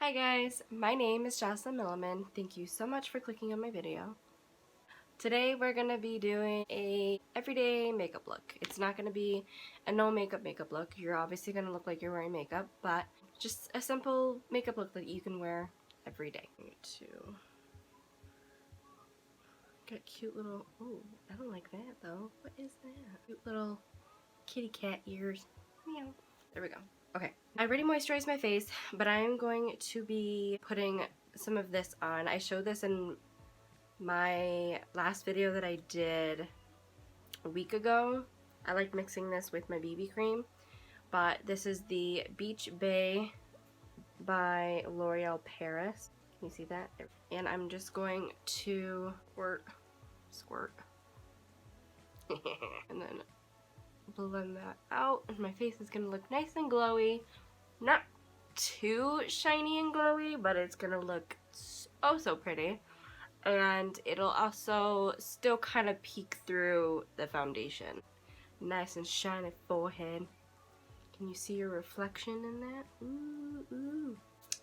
Hi guys, my name is Joseline Milliman. Thank you so much for clicking on my video. Today we're going to be doing a everyday makeup look. It's not going to be a no makeup look. You're obviously going to look like you're wearing makeup, but just a simple makeup look that you can wear every day. To get cute little, oh, I don't like that though. What is that? Cute little kitty cat ears. Meow. There we go. Okay, I already moisturized my face, but I'm going to be putting some of this on. I showed this in my last video that I did a week ago. I like mixing this with my BB cream, but this is the Beach Bay by L'Oreal Paris. Can you see that? And I'm just going to squirt, and then blend that out, and my face is gonna look nice and glowy. Not too shiny and glowy, but it's gonna look so pretty. And it'll also still kind of peek through the foundation. Nice and shiny forehead. Can you see your reflection in that? Ooh, ooh.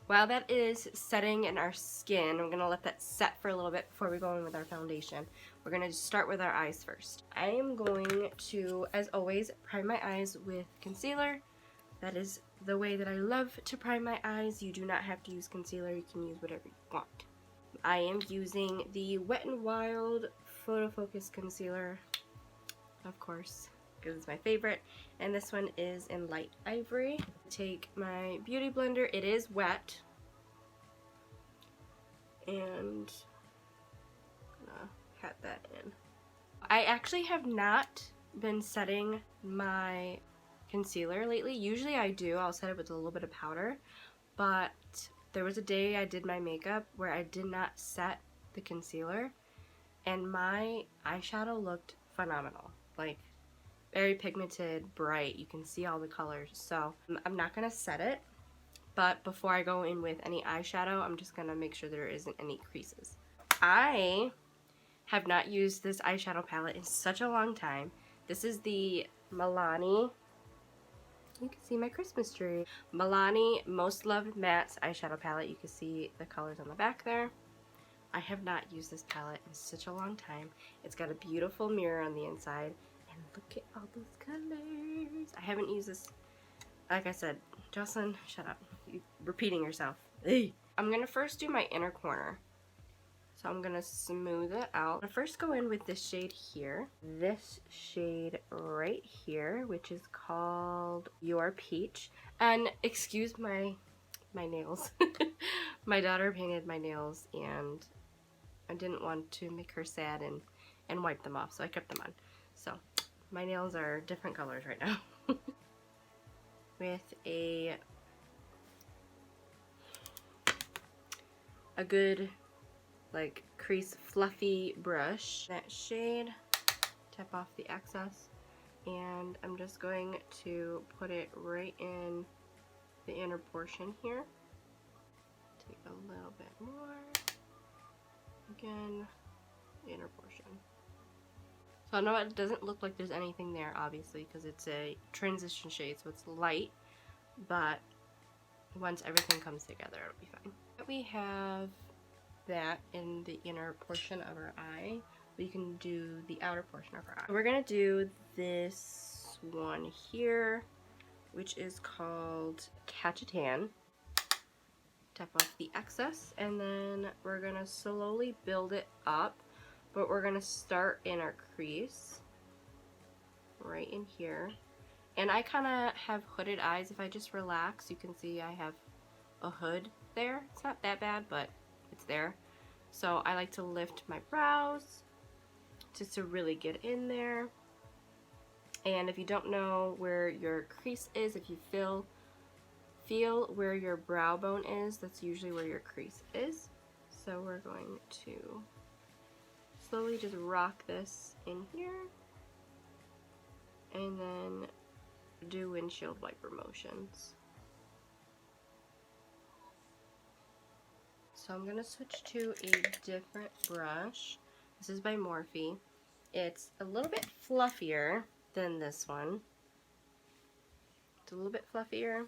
While that is setting in our skin, we're gonna let that set for a little bit before we go in with our foundation. We're gonna start with our eyes first. I am going to, as always, prime my eyes with concealer. That is the way that I love to prime my eyes. You do not have to use concealer, you can use whatever you want. I am using the WetNWild Photofocus concealer, of course, because it's my favorite, and this one is in light ivory. Take my beauty blender, it is wet, and I'm gonna pat that in. I actually have not been setting my concealer lately. Usually I do, I'll set it with a little bit of powder, but there was a day I did my makeup where I did not set the concealer, and my eyeshadow looked phenomenal. Like, very pigmented, bright, you can see all the colors. So I'm not gonna set it, but before I go in with any eyeshadow, I'm just gonna make sure there isn't any creases. I have not used this eyeshadow palette in such a long time. This is the Milani, you can see my Christmas tree, Milani Most Loved Mattes eyeshadow palette. You can see the colors on the back there. I have not used this palette in such a long time. It's got a beautiful mirror on the inside. And look at all those colors. I haven't used this, like I said, Jocelyn, shut up. You're repeating yourself. Hey. I'm going to first do my inner corner. So I'm going to smooth it out. I'm going to first go in with this shade here. This shade right here, which is called Your Peach. And excuse my nails. My daughter painted my nails and I didn't want to make her sad and wipe them off, so I kept them on. So my nails are different colors right now. With a good, like, crease fluffy brush, that shade, tap off the excess, and I'm just going to put it right in the inner portion here. Take a little bit more. Again, the inner portion. So I know it doesn't look like there's anything there, obviously, because it's a transition shade, so it's light, but once everything comes together, it'll be fine. We have that in the inner portion of our eye. We can do the outer portion of our eye. We're going to do this one here, which is called Catch a Tan. Tap off the excess, and then we're going to slowly build it up. But we're going to start in our crease, right in here. And I kind of have hooded eyes. If I just relax, you can see I have a hood there. It's not that bad, but it's there. So I like to lift my brows just to really get in there. And if you don't know where your crease is, if you feel where your brow bone is, that's usually where your crease is. So we're going to slowly just rock this in here and then do windshield wiper motions. So I'm going to switch to a different brush. This is by Morphe. It's a little bit fluffier than this one. It's a little bit fluffier,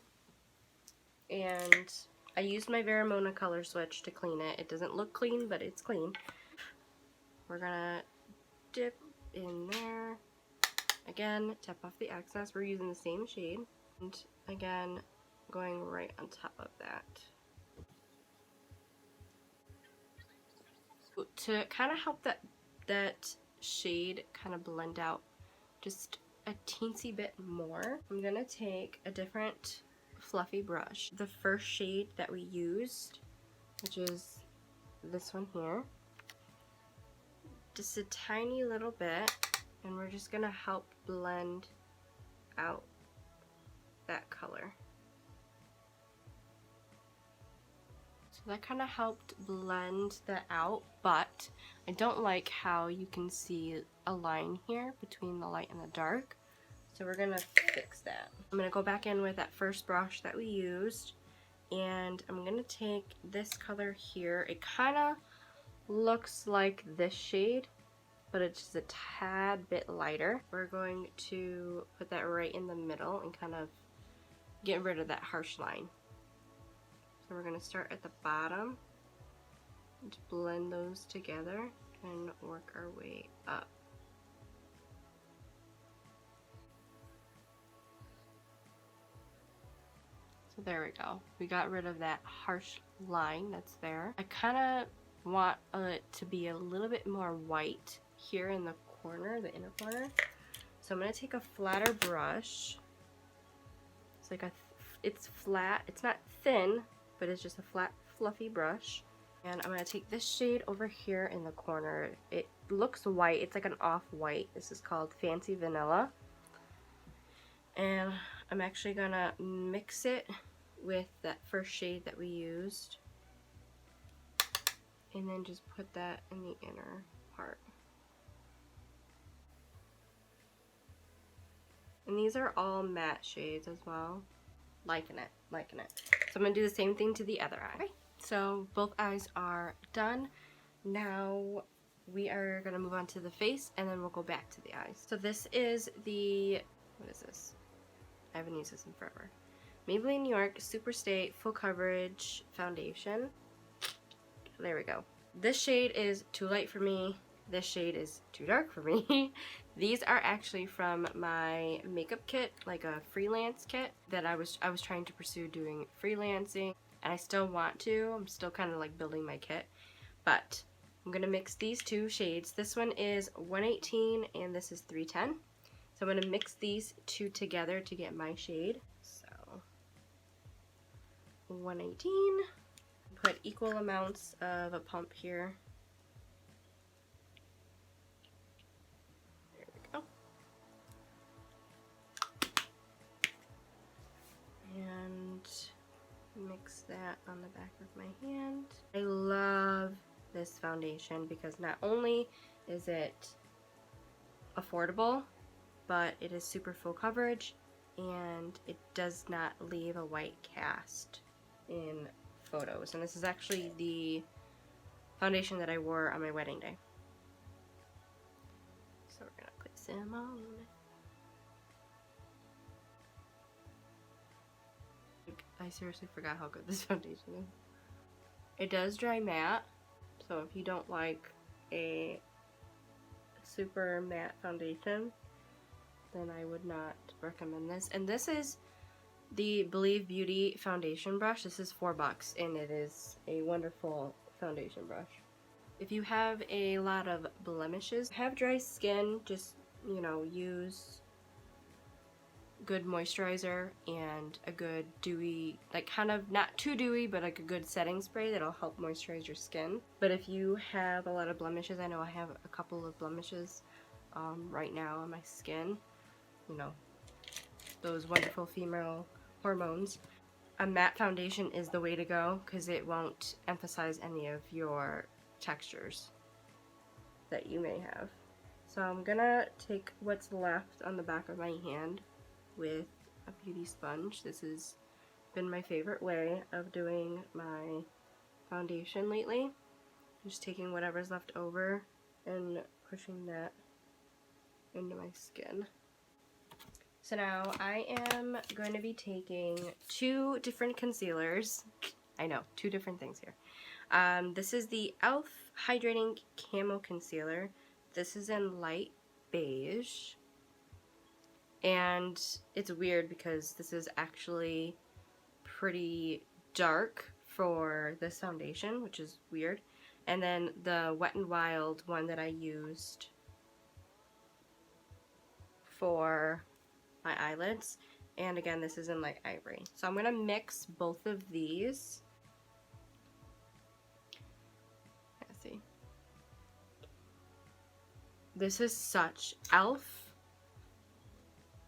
and I used my Veramona color switch to clean it. It doesn't look clean, but it's clean. We're gonna dip in there. Again, tap off the excess. We're using the same shade. And again, going right on top of that. To kind of help that shade kind of blend out just a teensy bit more, I'm gonna take a different fluffy brush. The first shade that we used, which is this one here, just a tiny little bit, and we're just gonna help blend out that color. So that kind of helped blend that out, but I don't like how you can see a line here between the light and the dark. So we're gonna fix that. I'm gonna go back in with that first brush that we used, and I'm gonna take this color here. It kind of looks like this shade, but it's just a tad bit lighter. We're going to put that right in the middle and kind of get rid of that harsh line. So we're going to start at the bottom and blend those together and work our way up. So there we go. We got rid of that harsh line that's there. I kind of want it to be a little bit more white here in the corner, the inner corner. So I'm going to take a flatter brush. It's like it's flat. It's not thin, but it's just a flat, fluffy brush. And I'm going to take this shade over here in the corner. It looks white. It's like an off-white. This is called Fancy Vanilla. And I'm actually going to mix it with that first shade that we used. And then just put that in the inner part. And these are all matte shades as well. Liking it, liking it. So I'm going to do the same thing to the other eye. Okay. So both eyes are done. Now we are going to move on to the face, and then we'll go back to the eyes. So this is the, what is this? I haven't used this in forever. Maybelline New York Superstay Full Coverage Foundation. There we go. This shade is too light for me. This shade is too dark for me. These are actually from my makeup kit, like a freelance kit that I was trying to pursue doing freelancing, and I still want to. I'm still kind of like building my kit, but I'm gonna mix these two shades. This one is 118 and this is 310. So I'm gonna mix these two together to get my shade. So 118. Put equal amounts of a pump here. There we go. And mix that on the back of my hand. I love this foundation because not only is it affordable, but it is super full coverage and it does not leave a white cast in photos. And this is actually the foundation that I wore on my wedding day. So we're gonna put some on. I seriously forgot how good this foundation is. It does dry matte, so if you don't like a super matte foundation, then I would not recommend this. And this is the Believe Beauty foundation brush. This is $4 and it is a wonderful foundation brush. If you have a lot of blemishes, have dry skin, just, you know, use good moisturizer and a good dewy, like kind of not too dewy, but like a good setting spray that'll help moisturize your skin. But if you have a lot of blemishes, I know I have a couple of blemishes right now on my skin, you know, those wonderful female hormones, a matte foundation is the way to go because it won't emphasize any of your textures that you may have. So I'm gonna take what's left on the back of my hand with a beauty sponge. This has been my favorite way of doing my foundation lately. Just taking whatever's left over and pushing that into my skin. So now I am going to be taking two different concealers. I know, two different things here. This is the e.l.f. Hydrating Camo Concealer. This is in light beige. And it's weird because this is actually pretty dark for this foundation, which is weird. And then the Wet n Wild one that I used for my eyelids. And again, this is in light ivory. So I'm going to mix both of these. Let's see. This is such, e.l.f.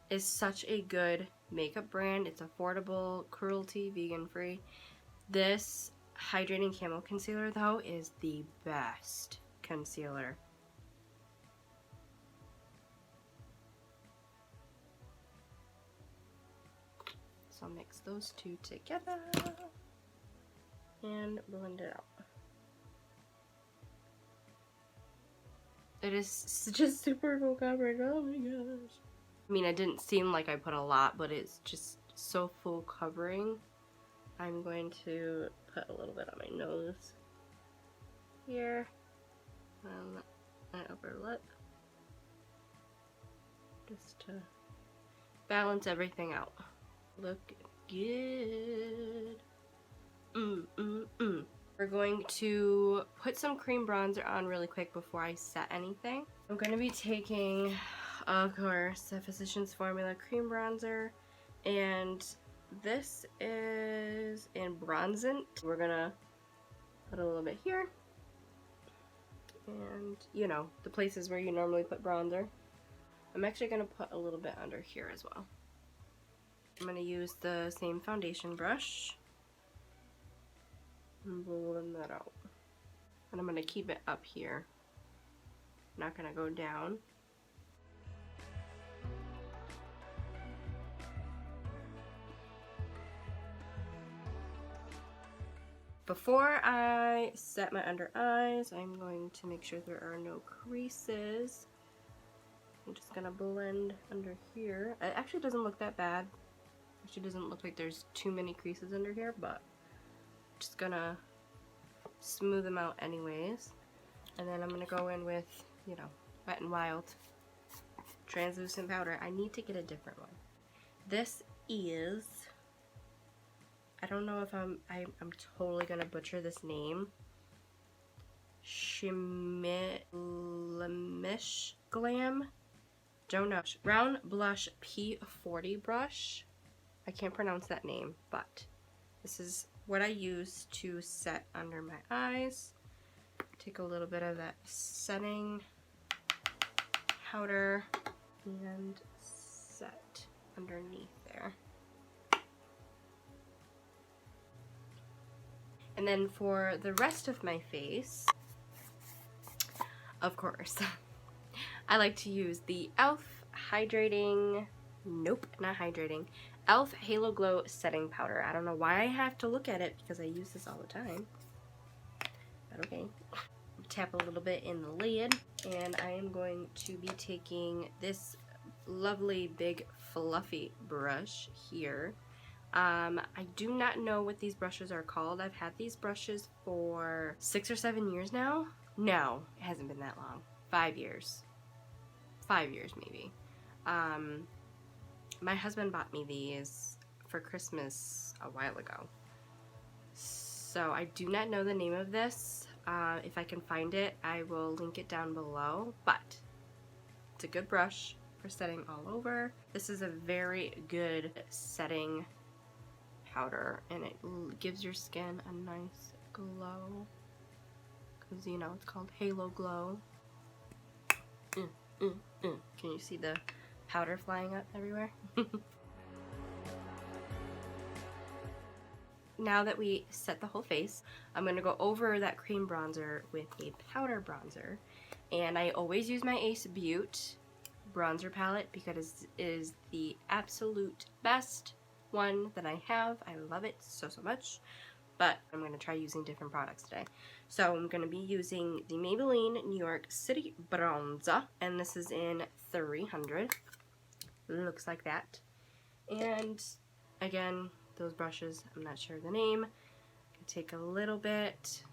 is such a good makeup brand. It's affordable, cruelty, vegan free. This Hydrating Camo Concealer though is the best concealer. So I'll mix those two together and blend it out. It is just super full coverage. Oh my gosh. I mean, it didn't seem like I put a lot, but it's just so full covering. I'm going to put a little bit on my nose here and my upper lip just to balance everything out. Look good. We're going to put some cream bronzer on really quick before I set anything. I'm going to be taking, of course, the Physicians Formula cream bronzer, and this is in Bronzant. We're gonna put a little bit here, and you know, the places where you normally put bronzer. I'm actually gonna put a little bit under here as well. I'm gonna use the same foundation brush and blend that out. And I'm gonna keep it up here. I'm not gonna go down. Before I set my under eyes, I'm going to make sure there are no creases. I'm just gonna blend under here. It actually doesn't look that bad. It actually doesn't look like there's too many creases under here, but I'm just gonna smooth them out anyways. And then I'm gonna go in with, you know, Wet n Wild translucent powder. I need to get a different one. This is, I don't know if I'm totally gonna butcher this name. Slmissglam. Don't know. Round Blush P40 brush. I can't pronounce that name, but this is what I use to set under my eyes. Take a little bit of that setting powder and set underneath there. And then for the rest of my face, of course, I like to use the e.l.f. Hydrating, nope, not hydrating, e.l.f. Halo Glow Setting Powder. I don't know why I have to look at it because I use this all the time, but okay. Tap a little bit in the lid, and I am going to be taking this lovely big fluffy brush here. I do not know what these brushes are called. I've had these brushes for 6 or 7 years now. No, it hasn't been that long. 5 years. 5 years maybe. My husband bought me these for Christmas a while ago. So I do not know the name of this. If I can find it, I will link it down below. But it's a good brush for setting all over. This is a very good setting powder, and it gives your skin a nice glow. Because, you know, it's called Halo Glow. Can you see the powder flying up everywhere? Now that we set the whole face, I'm going to go over that cream bronzer with a powder bronzer. And I always use my Ace Beauty bronzer palette because it is the absolute best one that I have. I love it so much. But I'm going to try using different products today. So I'm going to be using the Maybelline New York City Bronzer. And this is in 300. Looks like that. And again, those brushes, I'm not sure the name. take a little bit.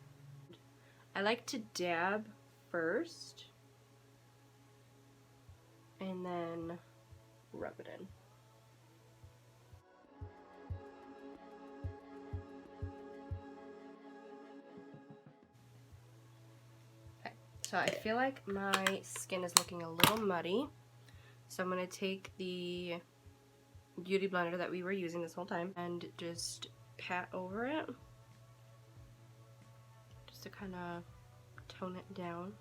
I like to dab first and then rub it in. Okay, so I feel like my skin is looking a little muddy, so I'm going to take the beauty blender that we were using this whole time and just pat over it just to kind of tone it down.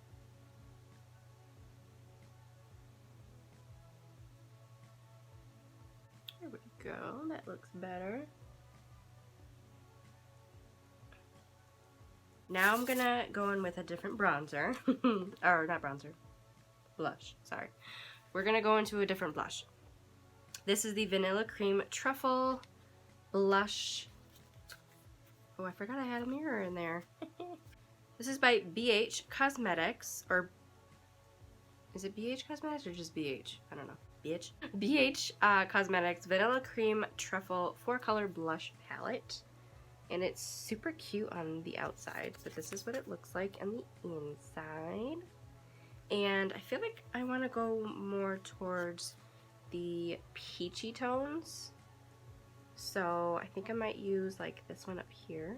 There we go, that looks better. Now I'm gonna go in with a different bronzer, or not bronzer, blush, sorry. We're gonna go into a different blush. This is the Vanilla Cream Truffle Blush. Oh, I forgot I had a mirror in there. This is by BH Cosmetics, or is it BH Cosmetics or just BH? I don't know. BH? BH Cosmetics Vanilla Cream Truffle 4-color blush palette. And it's super cute on the outside, but this is what it looks like on the inside. And I feel like I want to go more towards the peachy tones. So I think I might use like this one up here.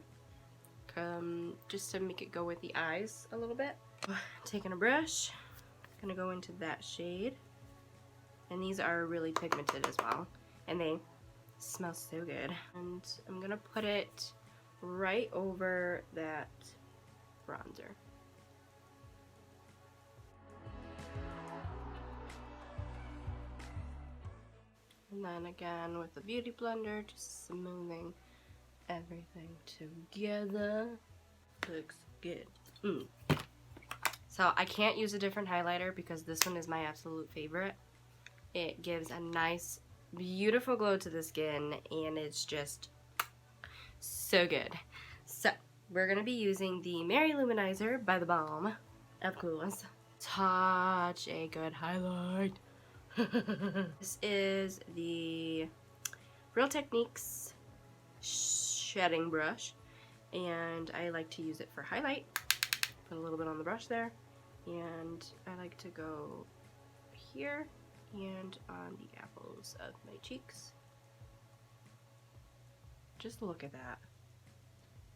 Just to make it go with the eyes a little bit. Taking a brush, gonna go into that shade. And these are really pigmented as well. And they smell so good. And I'm gonna put it right over that bronzer. And then again with the beauty blender, just smoothing everything together. Looks good. So I can't use a different highlighter because this one is my absolute favorite. It gives a nice, beautiful glow to the skin, and it's just so good. So we're gonna be using the Mary Luminizer by the Balm, of course. Such a good highlight. This is the Real Techniques shedding brush, and I like to use it for highlight. Put a little bit on the brush there, and I like to go here and on the apples of my cheeks. Just look at that.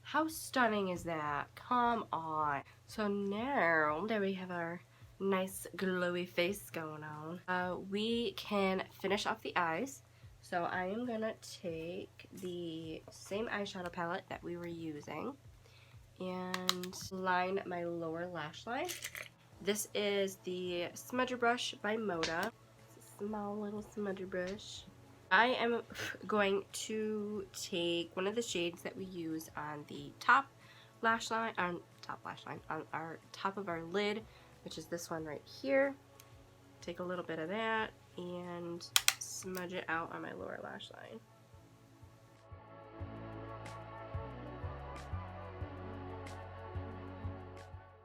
How stunning is that? Come on. So now that we have our nice glowy face going on, we can finish off the eyes. So I am gonna take the same eyeshadow palette that we were using and line my lower lash line. This is the smudger brush by Moda. It's a small little smudger brush. I am going to take one of the shades that we use on the top lash line, on our top of our lid, which is this one right here. Take a little bit of that and smudge it out on my lower lash line.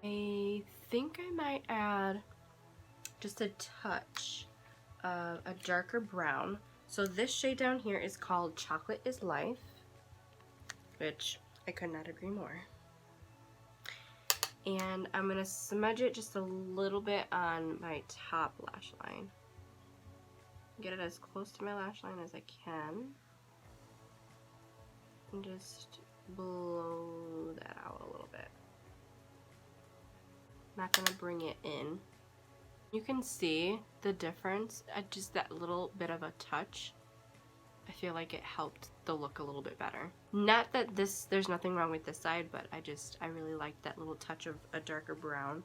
I think I might add just a touch of a darker brown. So this shade down here is called Chocolate is Life, which I could not agree more. And I'm going to smudge it just a little bit on my top lash line. Get it as close to my lash line as I can. And just blow that out a little bit. Not going to bring it in. You can see the difference at just that little bit of a touch. I feel like it helped the look a little bit better. Not that there's nothing wrong with this side, but I really like that little touch of a darker brown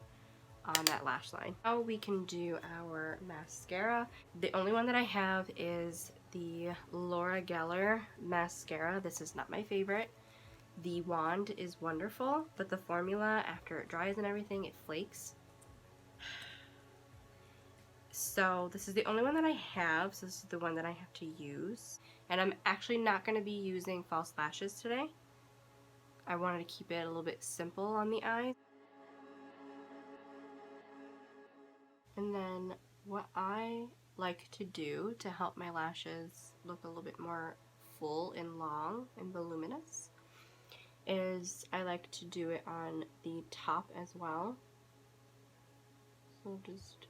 on that lash line. Now we can do our mascara. The only one that I have is the Laura Gellar mascara. This is not my favorite. The wand is wonderful, but the formula, after it dries and everything, it flakes. So this is the only one that I have, so this is the one that I have to use. And I'm actually not going to be using false lashes today. I wanted to keep it a little bit simple on the eyes. And then what I like to do to help my lashes look a little bit more full and long and voluminous is I like to do it on the top as well. So just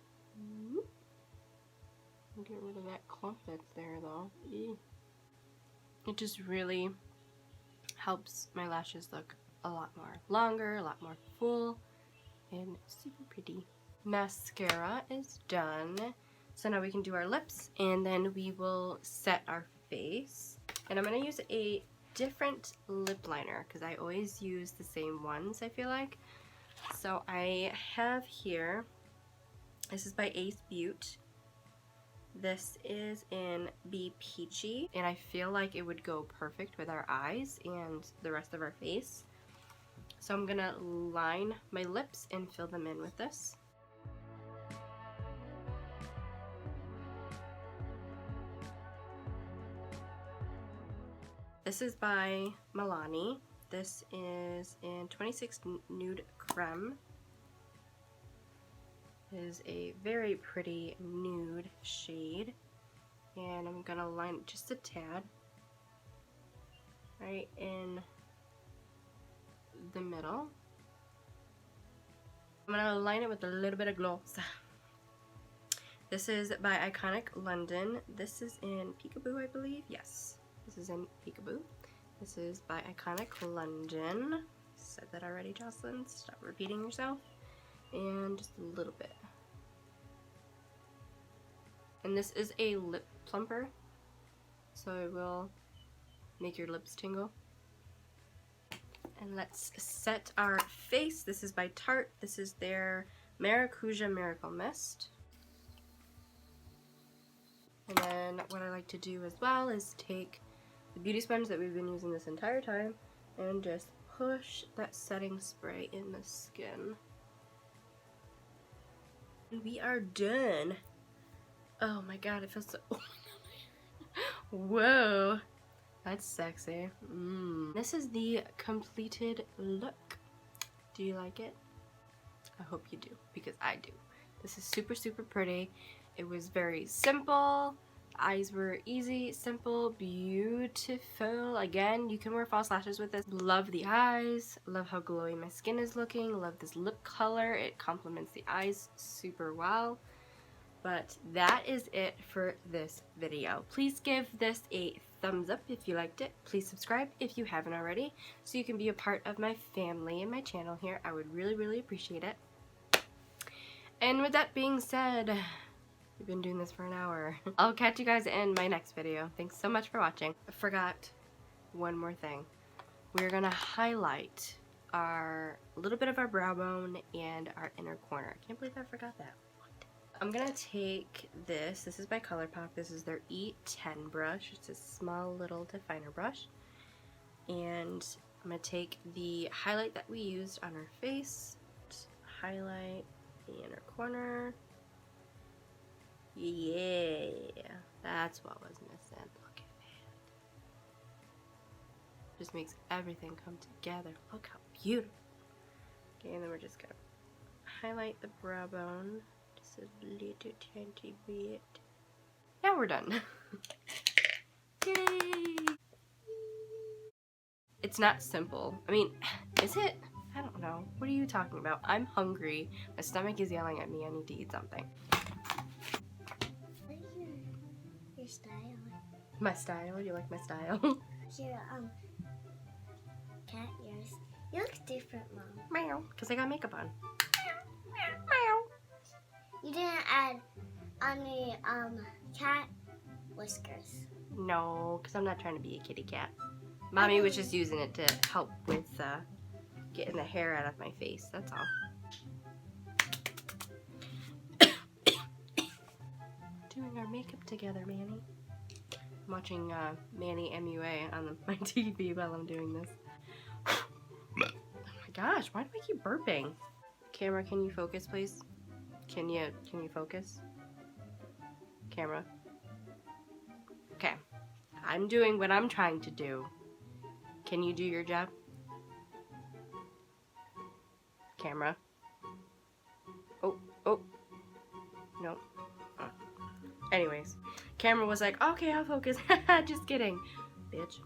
whoop, get rid of that clump that's there though. It just really helps my lashes look a lot more longer, a lot more full, and super pretty. Mascara is done. So now we can do our lips, and then we will set our face. And I'm going to use a different lip liner because I always use the same ones, I feel like. So I have here, this is by Ace Beauty. This is in Be Peachy, and I feel like it would go perfect with our eyes and the rest of our face. So I'm gonna line my lips and fill them in with this. This is by Milani. This is in 26 Nude Creme. It is a very pretty nude shade, and I'm gonna line it just a tad right in the middle. I'm gonna line it with a little bit of gloss. This is by Iconic London. This is in Peekaboo, I believe. Yes, this is in Peekaboo. This is by Iconic London. Said that already, Joseline. Stop repeating yourself. And just a little bit. And this is a lip plumper, so it will make your lips tingle. And let's set our face. This is by Tarte. This is their Maricujuia Miracle Mist. And then what I like to do as well is take the beauty sponge that we've been using this entire time and just push that setting spray in the skin. And we are done. Oh my god, it feels so... Whoa. That's sexy. This is the completed look. Do you like it? I hope you do, because I do. This is super, super pretty. It was very simple. The eyes were easy, simple, beautiful. Again, you can wear false lashes with this. Love the eyes. Love how glowy my skin is looking. Love this lip color. It complements the eyes super well. But that is it for this video. Please give this a thumbs up if you liked it. Please subscribe if you haven't already, so you can be a part of my family and my channel here. I would really, really appreciate it. And with that being said, we've been doing this for an hour. I'll catch you guys in my next video. Thanks so much for watching. I forgot one more thing. We're gonna highlight a little bit of our brow bone and our inner corner. I can't believe I forgot that. I'm gonna take this. This is by ColourPop. This is their E10 brush. It's a small little definer brush. And I'm gonna take the highlight that we used on our face, highlight the inner corner. Yeah, that's what was missing. Look at that. Just makes everything come together. Look how beautiful. Okay, and then we're just gonna highlight the brow bone. Just a little tiny bit. Now we're done. Yay! It's not simple. I mean, is it? I don't know. What are you talking about? I'm hungry. My stomach is yelling at me. I need to eat something. What is your style? My style? You like my style? Your cat ears. You look different, Mom. Meow. Because I got makeup on. You didn't add any cat whiskers. No, because I'm not trying to be a kitty cat. Mommy was just using it to help with getting the hair out of my face. That's all. Doing our makeup together, Manny. I'm watching Manny MUA on my TV while I'm doing this. Oh my gosh, why do I keep burping? Camera, can you focus, please? Can you focus? Camera. Okay. I'm doing what I'm trying to do. Can you do your job? Camera. Oh. No. Oh. Anyways, camera was like, okay, I'll focus. Just kidding. Bitch.